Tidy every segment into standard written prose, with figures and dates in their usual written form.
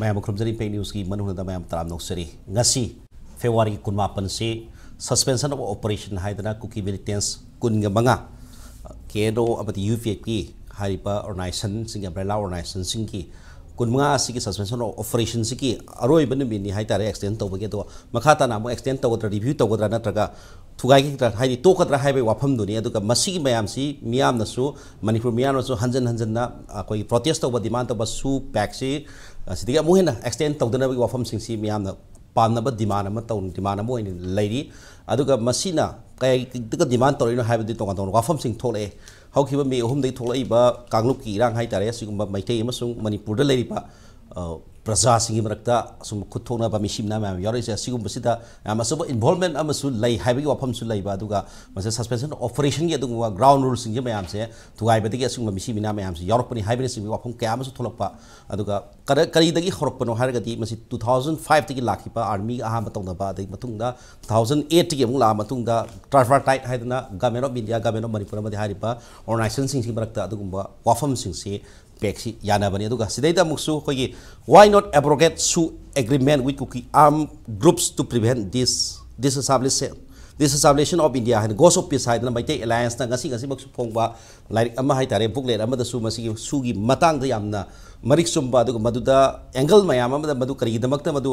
Ma'am खुमजरी पे news की मनुदा ma'am तराम Nausari ngasi February kunmapan se suspension of operation haidana cookie militants kunga banga kedo abati UFP haripa organization sing umbrella organization singki kunma sigi suspension of operation siki aroi ban mi ni haitare extend tawge to makhata na mo extend tawdra review tawdra natraga thugai ki haidi tokadra haibe wafam duni aduga masigi mayam si miyam na su Manipur miyam na su hanjan na koi protest tawba demand tawba su PACT si sidiga mo hena extend tawdana bi wafam sing si miyam na पानब demand demand लेरी मसीना कई demand तौर है तोान तौर वाफम थोड़े हौब मे अहम थोलब कांगलूप की इरांग मैटे मणिपुर प्रजा मरक्ता सूम खुथोनब मिसीमना मैम यारसे अचब इन्वॉल्वमेंट है वाफम मसे सस्पेंशन ऑपरेशन की ग्राउंड रूल्स मैम से थुगाइबदी मिसीमना मैम से यारपनी वाफम क्या थोलप करीदगी हरपनो है 2005 की लाखिब आर्मी अहम तौनब 2008 की ट्राइपार्टाइट है government of India government of Manipur organisation मरक्ता वाफम से PACT यानाबनी सिदैदा मुक्सु खोगी why not abrogate SoO agreement with cookie armed groups to prevent disestablishment of India and goes of peace haidana maite alliance na ngasi baksu phongba like ama haitare booklet amada su masigi sugi matang da yamna marik sumba maduda angle mayam amada madu kari damakta madu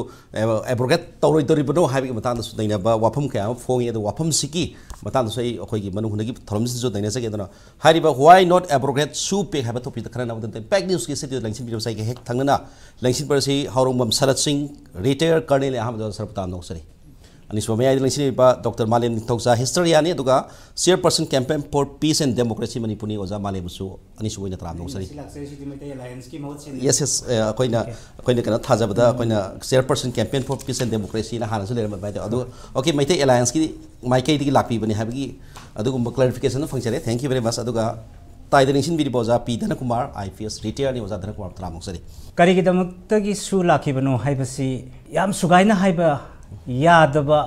abrogate tawroi doribano haibi matang da su daina ba wafam kya phongi adu wafam siki matang da sai akhoi manu hunagi tholom si jo daina sake dana hariba why not abrogate SoO PACT haba topic da khana na PACT news ki se langsin video sai hek thangna langsin par si haurongam sarat singh retired colonel ahmad sarpatan no sari Dr. Malim Tausa historian chairperson campaign for peace and democracy Manipuri oza Malim su anisu ina tram no sari yes koina kana thajabada koina chairperson campaign for peace and democracy na hana su le ba adu okay maite alliance ki maikai digi lakpi bani habigi adugumba clarification functure thank you very much aduga taidringsin biri boza P Dhana Kumar IPS retired ni oza Dhana Kumar tram no sari kari ki damakta gi su lakibano haibasi yam sugaina haiba यादबा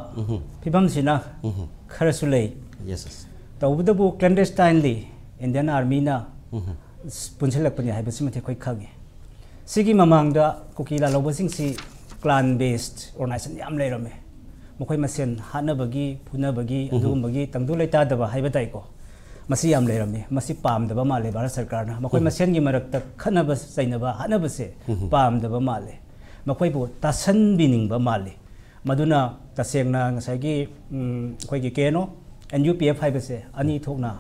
फिबम Cina खरसुले yes तौबदबु clandestinely Indian Army na punselakpani haibasi mathe khoi khage sigi mamangda kokila lobasing si clan based organization yam leirame mokhoi masen hanabagi phunabagi adugumagi tangdu leita daba haibatai ko masi yam leirame masi pamdaba male Bharat Sarkar na mokhoi masen gi marakta khanaba sainaba hanabase pamdaba male mokhoi bu tasan biningba male Maduna tasengna ngasagi khoi gi keno NUPF haibase ani thokna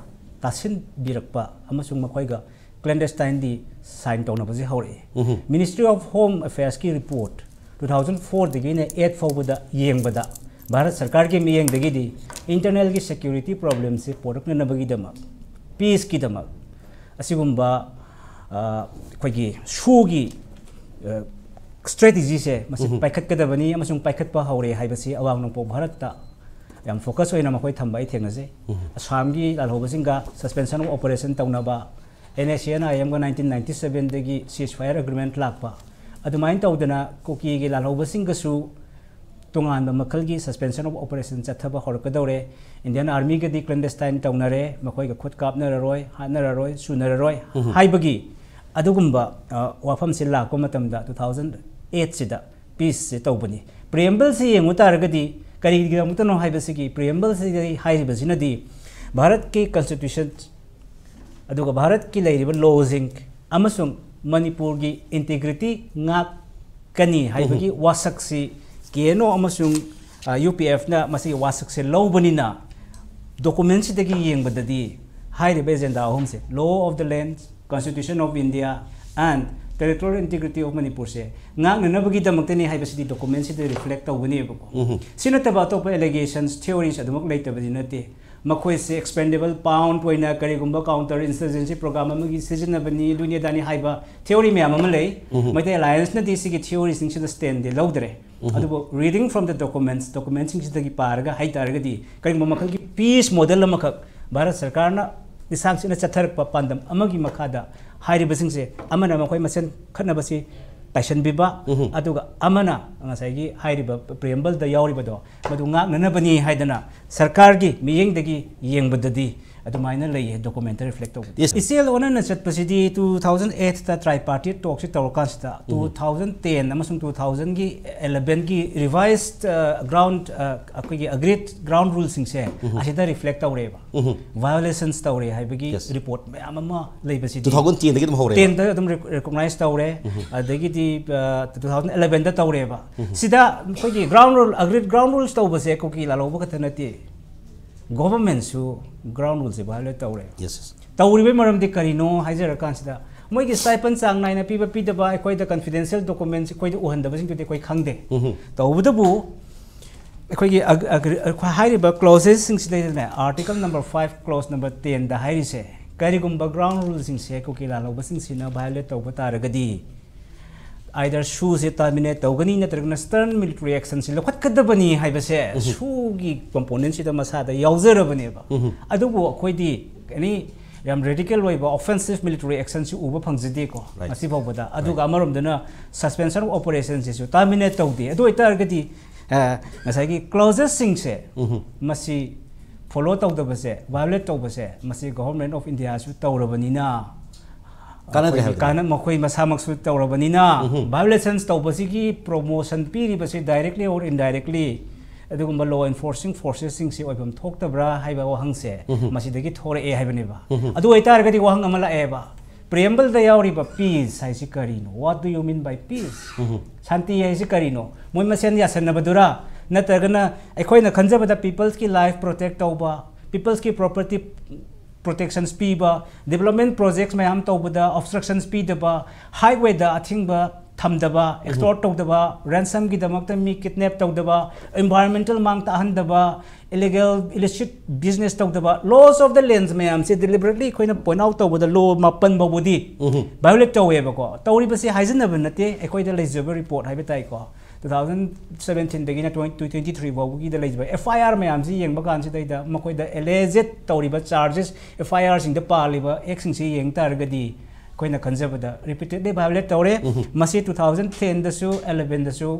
tasin birakpa amasung makhoi ga clandestine di sign tawna baji hore Ministry of Home Affairs ki report 2004 digi ne 8 fawda yengbada Bharat Sarkar ki miyeng digi di internal ki security problem se porak na bagi dama peace ki dama asigumba khoi gi SoO gi strategy se masi paikhat kadabani amasung paikhat pa haure haibasi awang nongpo Bharat ta yam focus oina makoi thambai thengna je Assam gi lalhobasinga suspension of operation tawnaba NACN IM 1997 degi ceasefire agreement lakpa adumain tawdana koki gi lalhobasinga su tungan ba makal gi suspension of operation chathaba horkadore Indian Army ga di clandestine tawnare makoi ga khut kapna roi hanara roi sunara roi haibagi adugumba wafam silla ko matamda 2008 sida peace se tawbani preamble se yengu taragadi kari giramutono haibasigi preamble se haibasina di Bharat ki constitution aduga Bharat ki leiriba laws amasung Manipur gi integrity ngak kani haibagi wasak si keno amasung UPF na masi wasak se lawbani na documents dagi yengbadadi hairiba agenda home se law of the land Constitution of India and territorial integrity of Manipur se ngang nanabagi damaktani haibasidi documents se reflect tawbani bako sinataba to allegations theories adumak leitabadi nate makhoi se expendable pound poina karigumba counter insurgency program amagi sizinabani dunia dani haiba theory me amama lei maite alliance na disi ki theory sing se stand de lawdre adubo reading from the documents sing se dagi paraga haitaraga di karigumba makhal ki peace model amakak Bharat Sarkar na Isang sina chathar pandam amagi makada hairi basing se amana makoi masen khana basi taishan biba aduga amana ngasai gi hairi ba preamble da yauri bado madu ngak nana bani haidana sarkar gi miyeng dagi yeng badadi अदुमाइना लई document reflect तौब Yes, sir. इसेल ओनन चटपसिदी 2008 ता ट्राइपार्टिट talk से तौरकांसता 2010 अमसुंग 2011 की revised ground अखोगी agreed ground rule सिंग से असिदा रिफ्लेक्ट तौरेबा वायोलेशंस तौरे हाइबगी Yes. रिपोर्ट मैम अमा लेबसिदी 2010 दगी हौरे 10 दा अदुम रिकॉग्नाइज तौरे अदगी 2011 दा तौरेबा सिदा अखोगी ground rule agreed ground rules तौबसे कोकी लालोबा कथनती गवर्नमेंट सु ग्राउंड रूल से वायोलेट तौरे yes तौरीबे मरमदि करिनो हाइजर कांसिदा मोइगी स्टाइपन चांग नाइना पीबा पीदबा अखोइदा कॉन्फिडेंशियल डॉक्यूमेंट्स अखोइदा उहंदबसिंग तुदे कोइ खंगदे तौबदबु अखोइगी हाइरिबा क्लॉजेस सिंग सिदैना आर्टिकल नंबर 5 क्लॉज नंबर 10 दा हाइरिसे करिगुम्बा ग्राउंड रूल सिंग से कोकी लालोबसिंग सिना वायोलेट तौबा तारगदी either SoO से terminate तौगनी नत्रगना stern military action से लखतकदबनी हाइबसे SoO की component से मसादा याउजरबनेबा अदुबो अखोइदी एनी याम रेडिकल वैबा offensive military action से उबा फंगजदे को असी फावबदा अदुगा अमरमदना suspension of operations से terminate तौदे अदु इतारगदी नसागी clauses सिंग से मसी follow तौदबसे violate तौबसे Masih government of India सु तौरबनिना काना मखोई मसामक्सु तौरबनिना वायोलेशंस तौबसी की प्रमोशन पीरिबसे डायरेक्टली और इनडायरेक्टली अदुगुम्बा लॉ एनफोर्सिंग फोर्सेस सिंग से ओइबम थोक्तब्रा हाइबा वहंगसे मसिदगी थोरे हाइबनेबा अदु ओइतारगदी वहंग अमला एबा प्रियम्बल दा यावरिबा पीस हाइसि करिनो what do you mean by peace शांति हाइसि करिनो मोय मसेन यासनबदुरा नतरगना अखोइना खंजबदा पीपल्स की लाइफ प्रोटेक्ट तौबा पीपल्स की property protections piba development projects mayam tawbada obstructions pidaba highway da athingba thamdaba extort tawdaba ransom gi damakta mi kidnap tawdaba environmental mang ta handaba illegal illicit business tawdaba laws of the lands mayam se deliberately koina point out tawbada law mapan bawudi violate taweba ko tawri basi haijanaba nate ekoida lejaba report haiba tai ko 2017 dagina 2023 bawgi da lejba FIR mayam si yeng bakan si daida makoi da alleged tawriba charges FIR sing da paliba x sing si yeng targadi koina kanjabada repeatedly violate tawre masi 2010 da su 11 da su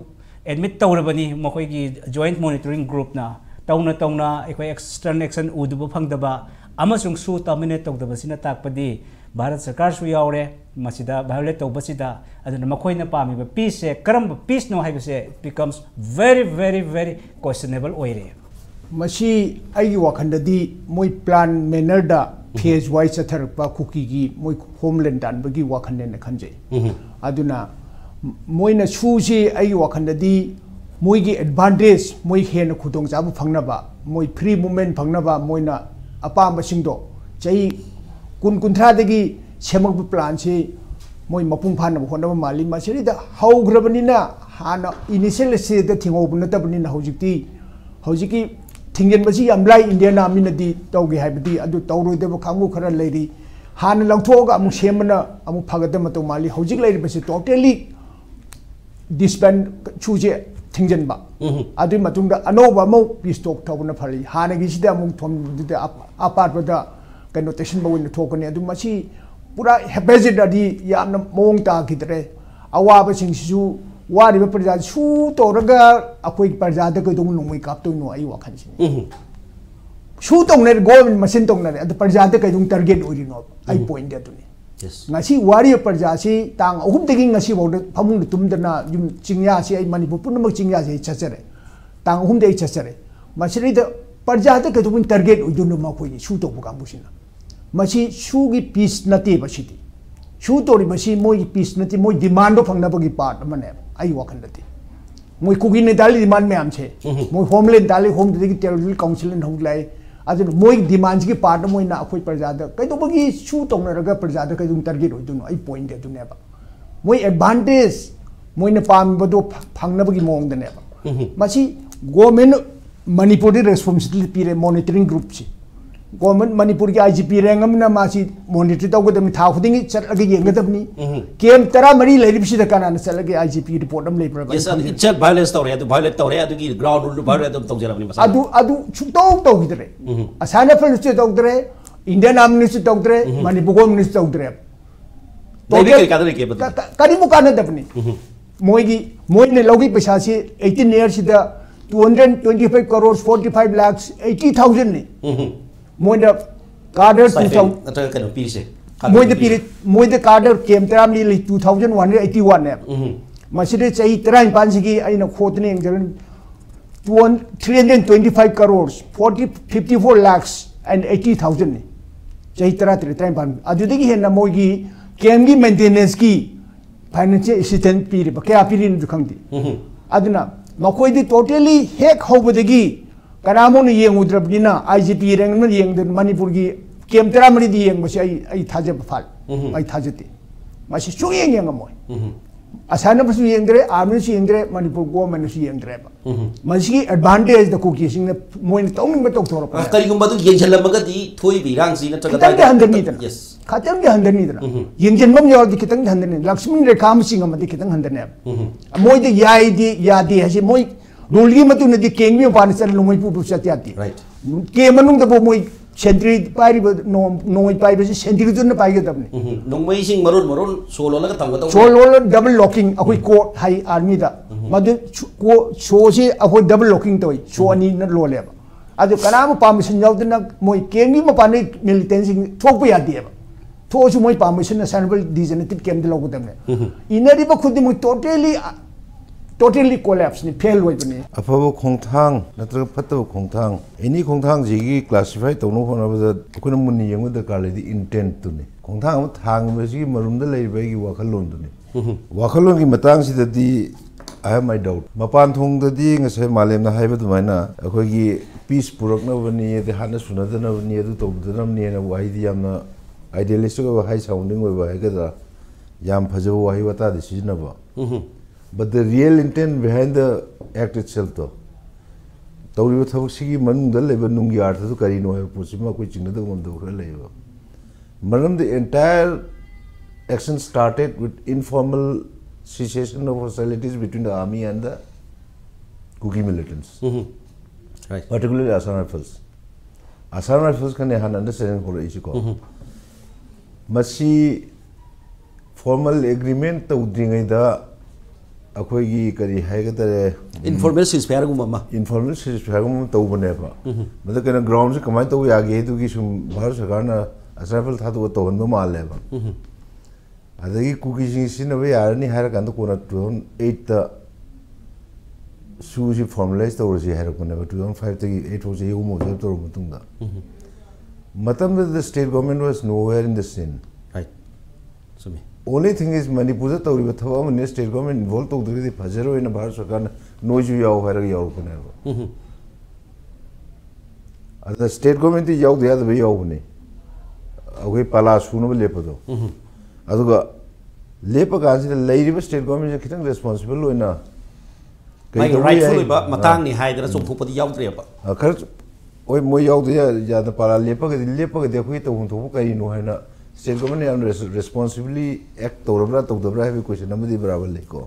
admit tawrabani makoi gi joint monitoring group na tauna ekoi external action uduba phangdaba amasung su terminate tawdaba sina takpadi Bharat सरकार सु यावरे मसिदा violet तौबसिदा अदुना मखोइना पामिबा peace से करम peace नो हाइबसे becomes very very very questionable ओइरे मसी आइगी वाखंडदी मोय प्लान मैनर दा फेज वाइज चथरपा कुकी की मोय होमलैंड दानबगी वाखंडने खंजे अदुना मोयना सुसी आइगी वाखंडदी मोयगी एडवांटेज मोय हेन खुदोंग जाबु फंगनबा मोय फ्री मूवमेंट फंगनबा मोयना अपाम सिंगदो चई कुन कुंथ्रादगी सेमक प्लान से मोय मपुंग फानब होनब माली मसिदा हौग्रबनिना हाना इनिशियल से द थिंगोब नतबनिना हौजिकी थिंगेन बसी यामलाई इंडियन आर्मीनदी तौगे हाइबदी अदु तौरोइदब खांगु खरा लेरी हाना लौथोगा अमु सेमना अमु फगद मतो माली हौजिक लेरी बसी टोटली डिस्बैंड छुजे थिंगजनबा अदु मतुंगदा अनोबा मौ पिस्टॉक थौबना फली हाना गिसिदा अमु थोम अपार्टबदा कनोटेशन बविन थोकने अदु मसी पूरा हेपेजिड अदी यामना मोंग ताखिदरे अवाब सिंगसु वारिबा प्रजा सु तोरगा अखोइ प्रजाद कदों नुमै कापतोनो आई वाखनसिने सु तोंगने गवर्नमेंट मसिन तोंगने अदु प्रजाद कदों टारगेट ओरिनो आई पॉइंट अदुने ngasi wari parja si tang ahum degi ngasi bawde phamung tumdana yum chingya si ai manipur punamak chingya si chachare tang ahum dei chachare masiri da parja da kadum target udunu ma khoi shu to bu kambusina masi shu gi peace nate basiti shu to ri basi moi peace nate moi demand do phangna bagi part mane ai wakan nate moi kugi ne dali demand me am che moi homeland dali home degi territorial council in honglai अदु मोय demands की part Moyna अखोय प्रजादा कैदोबगी सु तोंगनरगा प्रजादा कैदुम target होइदुनो I point अदुनेबा मोय advantage Moyna पामबदो फंगनबगी मोंगदनेबा मासी government Manipur दी responsibility पीरे monitoring group छि government Manipur की IGP रेंगमना मासी monitor तौगदमी था खुदिंग चलगे येंगदबनी केम 13 लेरिबसिदा कानाना चलगे आईजीपी रिपोर्ट अम लेब्रा यस इट्स वायलेंस तौरे अदु वायलेट तौरे अदु की ग्राउंड रूल वायलेट अदु तौजरबनी मसा अदु छुटौ तौगिदरे असाना फलुचे तौदरे इंडियन आर्मी से तौदरे मणिपुर गवर्नमेंट से तौदरे तो कादरे के बद करिमु कानदबनी मोयने लौगी पैसा से 18 इयर्स सिदा 225 crores 45 lakhs 80,000 ने मोयना कार्डर नत्र कनो पीसे मोइद कार्डर केम तरामली 2181 ने मसिदे चाहि 35 सिगी आइना खोतने एंजरन 325 crores 54 lakhs and 80,000 ने चाहि 33 अदुदगी हेना मोगी केम की मेंटेनेंस की फाइनेंशियल असिस्टेंस पीरे क्या पीरिन दुखंदी अदुना मकोइदी टोटली हेक होबदगी कनामोन येंगुद्रबनिना आईजीपी रेंगन येंगदन मणिपुर की केम तरामरी दी येंग बसे आई थाजे फाल आई थाजते मासी सु येंग येंगमोय असाना बसु येंगद्रे आर्मी सु येंगद्रे मणिपुर गवर्नमेंट सु येंगद्रे मासी एडवांटेज द कुकी सिंग ने मोइन तौनिंग बतौ थोर करिगुम बदु येंजलमगदी थोइ बिरांग सि नत्र खतम के हंदनी दन खतम के हंदनी दन येंजनमम यावदि खतम हंदनी लक्ष्मण रेखा मसिंग अमदि खतम हंदने मोइ द याइदि यादि हसि मोइ रूल की मतु नदी केंगमी पान चल लोमई पुपु सत्याति के मनुंग दबो मोइ सेंट्री पाइरिब नोइ पाइब से सेंट्री तुन पाइगे तबने नोमई सिंग मरोन सोलो लगा तंगतो सोलो डबल लॉकिंग अखोई कोर्ट हाई आर्मी दा मदु को सो से अखोई डबल लॉकिंग तोय सो अनि न लोलेब अदु कनाम पामिशन यावदना मोइ केंगमी मपाने मिलिटेंसिंग थोप यादिएब थोसु मोइ पामिशन सैनबल डिजेनेटिव केम दे लोगदमने इनरिब खुदि मोइ totally collapse ni fail way bani afabo khongthang natra phatabo khongthang any khongthang ji classify tawno hona ba kuna munni yengu da kale di intent tu ni khongthang am thang ba ji marum da lei ba gi wakhalon tu ni wakhalon gi matang si da di I have my doubt mapan thong da di ngasai malem na haiba du maina akhoi gi peace purak na bani de hana suna da na bani du to da nam ne na wai di yamna idealistic ba high sounding ba ga da yam phajabo wai wata de si na ba but the real intent behind the act itself to tawriba thabak sigi manung dal leba nungi artha to kari no pusima koi chingna da mon do ra leba manam the entire action started with informal cessation of hostilities between the army and the Kuki militants right particularly Assam Rifles can have understanding for issue ko masi formal agreement to udringai da अखोगी करी हाइगतरे informal सिस्फेयर गुमा informal सिस्फेयर गुमा तो बनेबा मतलब केना ground से कमाई तो यागे तो की सुम भारत सरकार ना असरफल था तो हनबो मालेबा अदगी कुकी सिनबे यारनी हायर कान तो कोना 2008 ता सुजी फॉर्मलाइज तो रसी हायर कोना 2005 तक 8 हो जे गुमो जब तो मतुंगा मतलब the state government was nowhere in the scene right समी only thing is Manipur tawriba thaba amne state government involved to the phajaro in Bharat Sarkar noju yaw haira yaw kana the state government yaw de ya yaw ne agoi pala sunu lepado aduga lepa kan si leiriba state government khitang responsible loina kai rightful ba matang ni haidra som thupadi yaw dreba khar oi moi yaw de ya da pala lepa ga de khoi to hun thu kai no haina state government am responsibly act torabra to dabra have question amadi barabar leko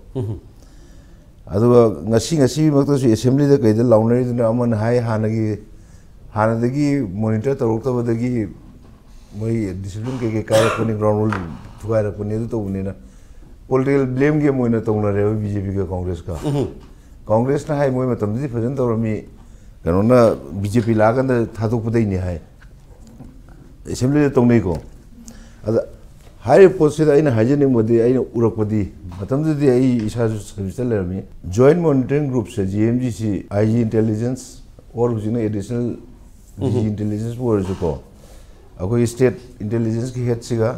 adu ngasi makto su assembly da kaida launari duna aman hai hanadagi monitor torokta badagi moi discipline ke kaya koni ground rule thuara koni du to unena political blame ge moina tongna re BJP ka congress na hai moi matam di fajan torami kanona BJP lagan da thaduk pudai ni hai assembly da tongnei ko high post in hygienic modi urapadi matamdi ai isa service lerami joint monitoring group se GMGC IG intelligence or additional DG intelligence for ko ako state intelligence ki head siga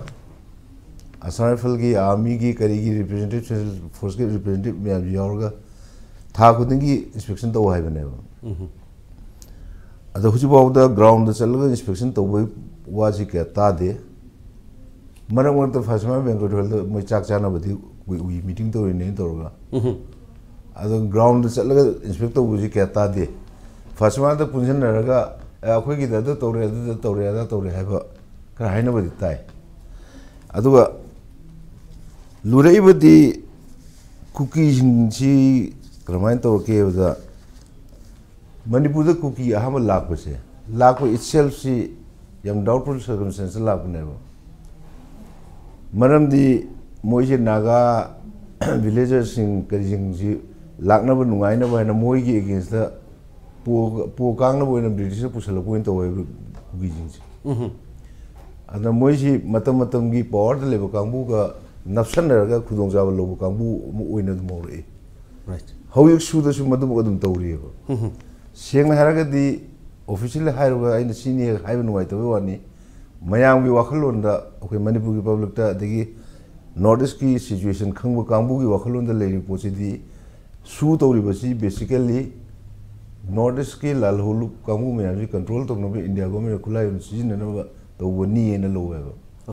Assam Rifle ki army ki kari ki representative force ke representative me yaurga tha khudin ki inspection to hai bane ada huji ba da ground da chalga inspection to wa ji ka ta de Manang to Fasma Bank to my Chakchana with we meeting to in Torga. Other ground inspector Wuji Kata de Fasma the Punjan Raga, a quick other Torre have a Kahina with the tie. Adua Lure with the cookies in she remind Torque of the Manipur the cookie, I have a lack with say. Lack itself, she young doubtful circumstances lack never. Maram di moje naga villagers in Karijing lakna ba nungai na ba na moi gi against the po kang na ba na British pusala point away gijing अदना मोइसी मतम मतम की power दे लेबो कांगबू का नफसन रगा खुदोंग जाब लोबो कांगबू ओइना मोरे right हौयक सुदसु मदुम अदुम तौरियो Seng हारगदी official हायरगा आइन senior हायब नुवाई तबे वानी मयाम की वाखलोन दा ओके मणिपुर की पब्लिक ता दगी नॉर्थ ईस्ट की सिचुएशन खंगबो कांगबू की वाखलोन दा लेरि पोसिदी सु तौरिबसी बेसिकली नॉर्थ ईस्ट के लाल होलु कांगबू में कंट्रोल तौनबे इंडिया गवर्नमेंट खुलाई सिजन तो वो नी न लोवेबा